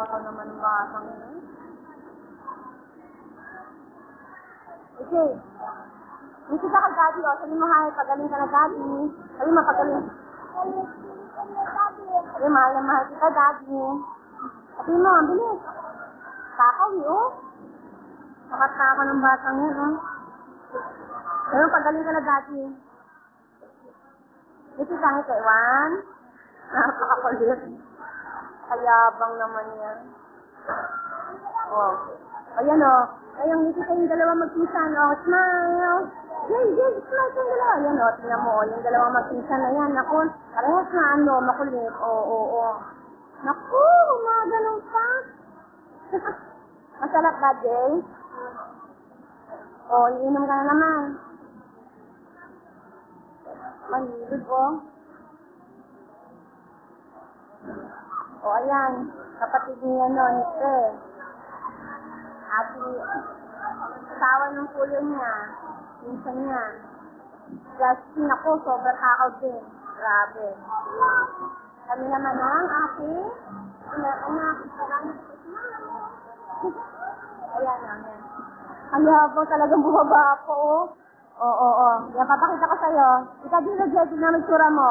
Ako naman ang batang yun. Okay. Hindi ka kay Daddy, o. Sabi mo, hi, pagaling ka na, Daddy. Sabi mo, pagaling. Sabi, mahal na mahal kita, Daddy. Sabi mo, ang bilis. Takaw, oh. Nakataka ng batang yun, oh. Sabi mo, pagaling ka na, Daddy. Ito lang ito, Iwan. Nakakakulit. Kayabang naman yan. Oh. Ayan, oh. Ayang ngiti kayong dalawa magpinsan. Oh, smile. Yay, smile kayong dalawa. Ayan, oh. Tingnan mo, oh. Yung dalawang magpinsan na yan. Naku, parehas na ano, makulit. Oo. Naku, umaganong pa. Masarap ba, Jay? Oh, iinom ka na naman. Malibig, oh. O, ayan. Kapatid niya nun, ito. Asawa ng kuya niya. Minsan niya. Justin ako, sobrang takaw din. Grabe. Kami naman ang aking anak. Ayan, ayan. Ang habang talagang bumaba ako, oh. Oo. Yan, papakita ko sa'yo. Ika dito, Jay, tignan mo yung tsura mo.